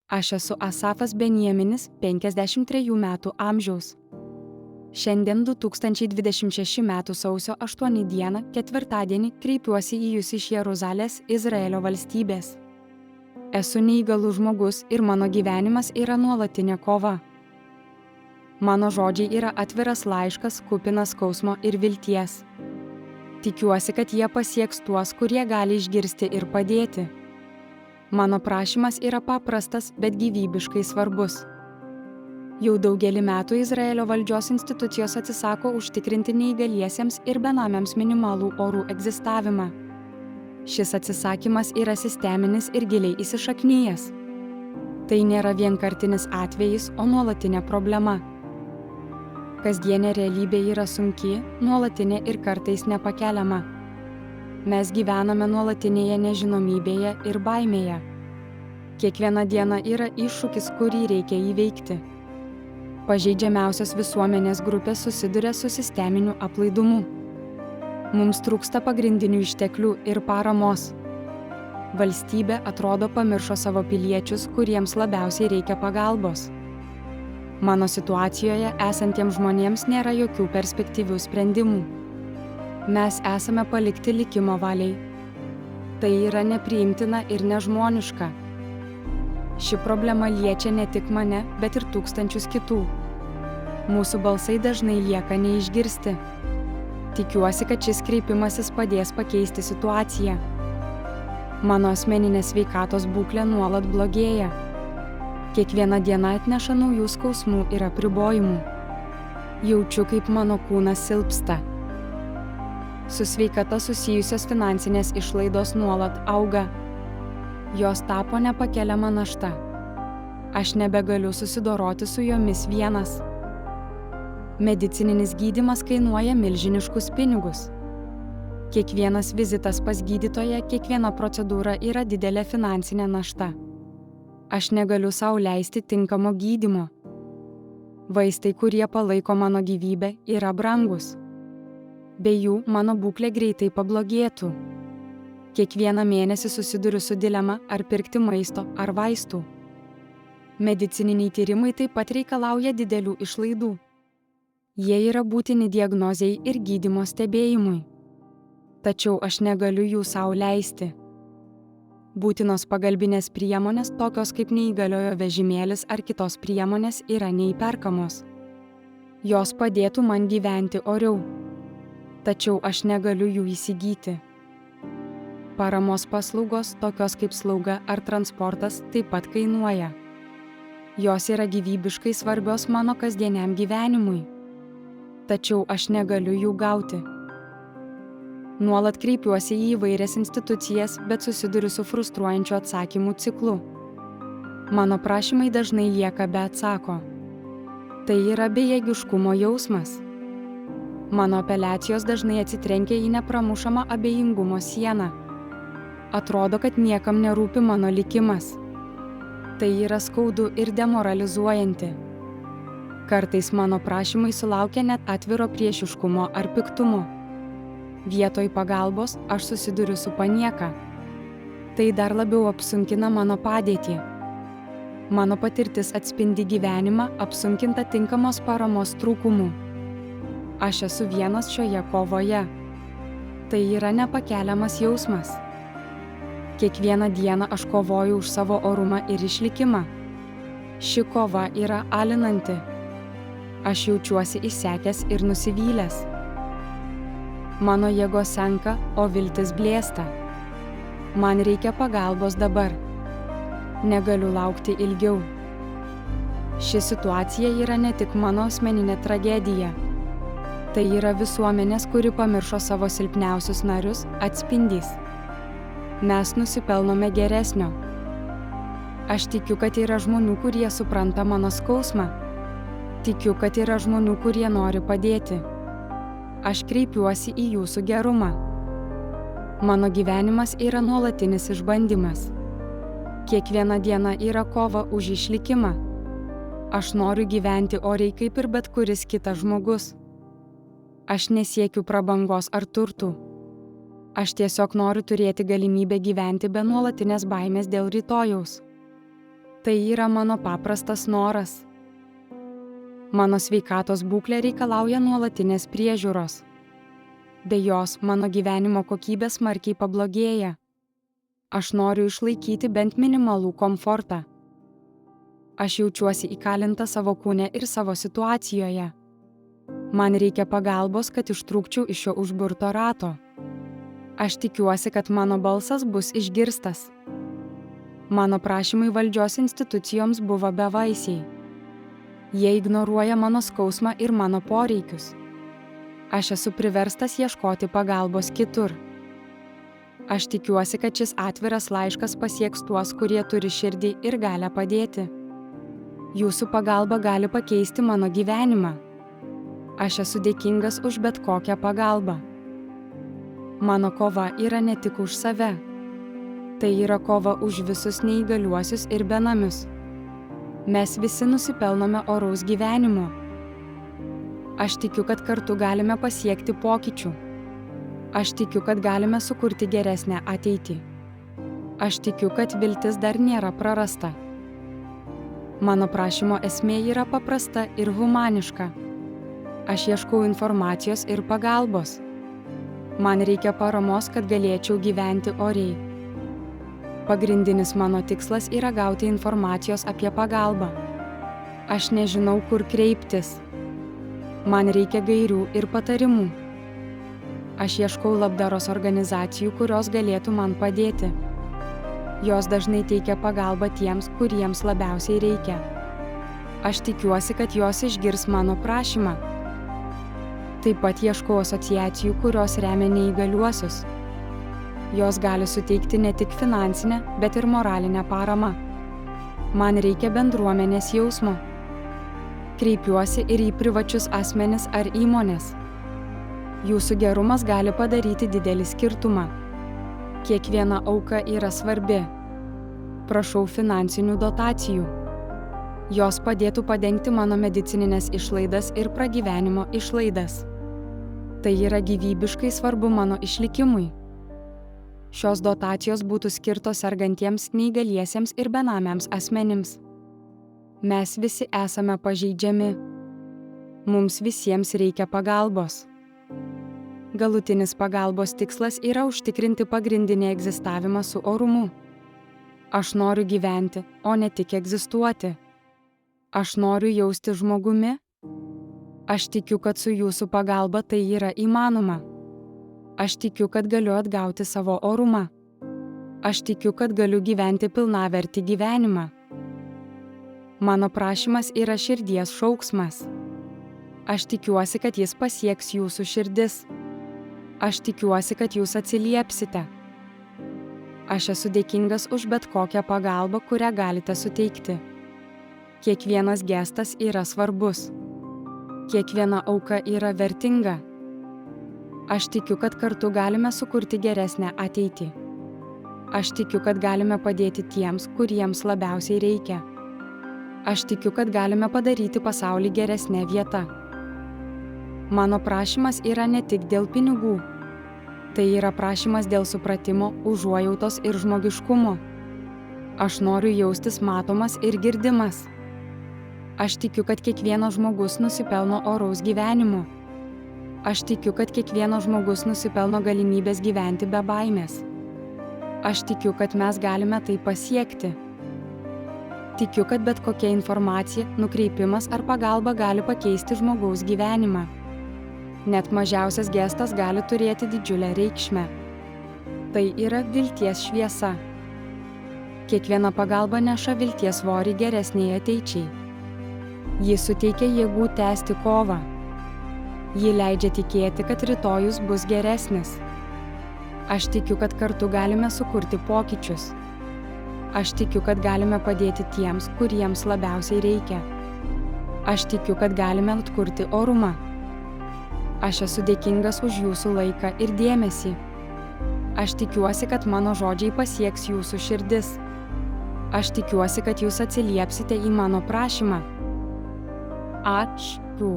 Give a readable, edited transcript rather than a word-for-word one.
Aš esu Asafas Benjaminis, 53 metų amžiaus. Šiandien 2026 m. sausio 8 d. ketvirtadienį kreipiuosi į Jūs iš Jeruzalės, Izraelio valstybės. Esu neįgalus žmogus ir mano gyvenimas yra nuolatinė kova. Mano žodžiai yra atviras laiškas, kupinas skausmo ir vilties. Tikiuosi, kad jie pasieks tuos, kurie gali išgirsti ir padėti. Mano prašymas yra paprastas, bet gyvybiškai svarbus. Jau daugelį metų Izraelio valdžios institucijos atsisako užtikrinti neįgaliesiems ir benamiams minimalų orų egzistavimą. Šis atsisakymas yra sisteminis ir giliai įsišaknyjęs. Tai nėra vienkartinis atvejis, o nuolatinė problema. Kasdienė realybė yra sunki, nuolatinė ir kartais nepakeliama. Mes gyvename nuolatinėje nežinomybėje ir baimėje. Kiekviena diena yra iššūkis, kurį reikia įveikti. Pažeidžiamiausios visuomenės grupės susiduria su sisteminiu aplaidumu. Mums trūksta pagrindinių išteklių ir paramos. Valstybė atrodo pamiršo savo piliečius, kuriems labiausiai reikia pagalbos. Mano situacijoje esantiems žmonėms nėra jokių perspektyvių sprendimų. Mes esame palikti likimo valiai. Tai yra nepriimtina ir nežmoniška. Ši problema liečia ne tik mane, bet ir tūkstančius kitų. Mūsų balsai dažnai lieka neišgirsti. Tikiuosi, kad šis kreipimasis padės pakeisti situaciją. Mano asmeninė sveikatos būklė nuolat blogėja. Kiekviena diena atneša naujų skausmų ir apribojimų. Jaučiu, kaip mano kūnas silpsta. Su sveikata susijusios finansinės išlaidos nuolat auga. Jos tapo nepakeliama našta. Aš nebegaliu susidoroti su jomis vienas. Medicininis gydymas kainuoja milžiniškus pinigus. Kiekvienas vizitas pas gydytoją, kiekviena procedūra yra didelė finansinė našta. Aš negaliu sau leisti tinkamo gydymo. Vaistai, kurie palaiko mano gyvybę, yra brangus. Be jų mano būklė greitai pablogėtų. Kiekvieną mėnesį susiduriu su dilema, ar pirkti maisto ar vaistų. Medicininiai tyrimai taip pat reikalauja didelių išlaidų. Jie yra būtini diagnozei ir gydymo stebėjimui. Tačiau aš negaliu jų sau leisti. Būtinos pagalbinės priemonės, tokios kaip neįgaliojo vežimėlis ar kitos priemonės, yra neįperkamos. Jos padėtų man gyventi oriau. Tačiau aš negaliu jų įsigyti. Paramos paslaugos, tokios kaip slauga ar transportas, taip pat kainuoja. Jos yra gyvybiškai svarbios mano kasdieniam gyvenimui. Tačiau aš negaliu jų gauti. Nuolat kreipiuosi į įvairias institucijas, bet susiduriu su frustruojančiu atsakymų ciklu. Mano prašymai dažnai lieka be atsako. Tai yra bejėgiškumo jausmas. Mano apeliacijos dažnai atsitrenkia į nepramušamą abejingumo sieną. Atrodo, kad niekam nerūpi mano likimas. Tai yra skaudu ir demoralizuojanti. Kartais mano prašymai sulaukia net atviro priešiškumo ar piktumo. Vietoj pagalbos aš susiduriu su panieka. Tai dar labiau apsunkina mano padėtį. Mano patirtis atspindi gyvenimą, apsunkintą tinkamos paramos trūkumu. Aš esu vienas šioje kovoje. Tai yra nepakeliamas jausmas. Kiekvieną dieną aš kovoju už savo orumą ir išlikimą. Ši kova yra alinanti. Aš jaučiuosi išsekęs ir nusivylęs. Mano jėgos senka, o viltis blėsta. Man reikia pagalbos dabar. Negaliu laukti ilgiau. Ši situacija yra ne tik mano asmeninė tragedija. Tai yra visuomenės, kuri pamiršo savo silpniausius narius, atspindys. Mes nusipelnome geresnio. Aš tikiu, kad yra žmonių, kurie supranta mano skausmą. Tikiu, kad yra žmonių, kurie nori padėti. Aš kreipiuosi į jūsų gerumą. Mano gyvenimas yra nuolatinis išbandymas. Kiekviena diena yra kova už išlikimą. Aš noriu gyventi oriai kaip ir bet kuris kitas žmogus. Aš nesiekiu prabangos ar turtų. Aš tiesiog noriu turėti galimybę gyventi be nuolatinės baimės dėl rytojaus. Tai yra mano paprastas noras. Mano sveikatos būklė reikalauja nuolatinės priežiūros. Be jos mano gyvenimo kokybė smarkiai pablogėja. Aš noriu išlaikyti bent minimalų komfortą. Aš jaučiuosi įkalinta savo kūne ir savo situacijoje. Man reikia pagalbos, kad ištrūkčiau iš šio užburto rato. Aš tikiuosi, kad mano balsas bus išgirstas. Mano prašymai valdžios institucijoms buvo bevaisiai. Jie ignoruoja mano skausmą ir mano poreikius. Aš esu priverstas ieškoti pagalbos kitur. Aš tikiuosi, kad šis atviras laiškas pasieks tuos, kurie turi širdį ir gali padėti. Jūsų pagalba gali pakeisti mano gyvenimą. Aš esu dėkingas už bet kokią pagalbą. Mano kova yra ne tik už save. Tai yra kova už visus neįgaliuosius ir benamius. Mes visi nusipelnome oraus gyvenimo. Aš tikiu, kad kartu galime pasiekti pokyčių. Aš tikiu, kad galime sukurti geresnę ateitį. Aš tikiu, kad viltis dar nėra prarasta. Mano prašymo esmė yra paprasta ir humaniška. Aš ieškau informacijos ir pagalbos. Man reikia paramos, kad galėčiau gyventi oriai. Pagrindinis mano tikslas yra gauti informacijos apie pagalbą. Aš nežinau, kur kreiptis. Man reikia gairių ir patarimų. Aš ieškau labdaros organizacijų, kurios galėtų man padėti. Jos dažnai teikia pagalbą tiems, kuriems labiausiai reikia. Aš tikiuosi, kad jos išgirs mano prašymą. Taip pat ieškau asociacijų, kurios remia neįgaliuosius. Jos gali suteikti ne tik finansinę, bet ir moralinę paramą. Man reikia bendruomenės jausmo. Kreipiuosi ir į privačius asmenis ar įmonės. Jūsų gerumas gali padaryti didelį skirtumą. Kiekviena auka yra svarbi. Prašau finansinių dotacijų. Jos padėtų padengti mano medicininės išlaidas ir pragyvenimo išlaidas. Tai yra gyvybiškai svarbu mano išlikimui. Šios dotacijos būtų skirtos sergantiems, neįgaliesiems ir benamiams asmenims. Mes visi esame pažeidžiami. Mums visiems reikia pagalbos. Galutinis pagalbos tikslas yra užtikrinti pagrindinį egzistavimą su orumu. Aš noriu gyventi, o ne tik egzistuoti. Aš noriu jausti žmogumi. Aš tikiu, kad su jūsų pagalba tai yra įmanoma. Aš tikiu, kad galiu atgauti savo orumą. Aš tikiu, kad galiu gyventi pilnavertį gyvenimą. Mano prašymas yra širdies šauksmas. Aš tikiuosi, kad jis pasieks jūsų širdis. Aš tikiuosi, kad jūs atsiliepsite. Aš esu dėkingas už bet kokią pagalbą, kurią galite suteikti. Kiekvienas gestas yra svarbus. Kiekviena auka yra vertinga. Aš tikiu, kad kartu galime sukurti geresnę ateitį. Aš tikiu, kad galime padėti tiems, kuriems labiausiai reikia. Aš tikiu, kad galime padaryti pasaulį geresnę vietą. Mano prašymas yra ne tik dėl pinigų. Tai yra prašymas dėl supratimo, užuojautos ir žmogiškumo. Aš noriu jaustis matomas ir girdimas. Aš tikiu, kad kiekvienas žmogus nusipelno oraus gyvenimo. Aš tikiu, kad kiekvienas žmogus nusipelno galimybės gyventi be baimės. Aš tikiu, kad mes galime tai pasiekti. Tikiu, kad bet kokia informacija, nukreipimas ar pagalba gali pakeisti žmogaus gyvenimą. Net mažiausias gestas gali turėti didžiulę reikšmę. Tai yra vilties šviesa. Kiekviena pagalba neša vilties svorį geresnėje ateičiai. Ji suteikia jėgų tęsti kovą. Ji leidžia tikėti, kad rytojus bus geresnis. Aš tikiu, kad kartu galime sukurti pokyčius. Aš tikiu, kad galime padėti tiems, kuriems labiausiai reikia. Aš tikiu, kad galime atkurti orumą. Aš esu dėkingas už jūsų laiką ir dėmesį. Aš tikiuosi, kad mano žodžiai pasieks jūsų širdis. Aš tikiuosi, kad jūs atsiliepsite į mano prašymą. Ačiū.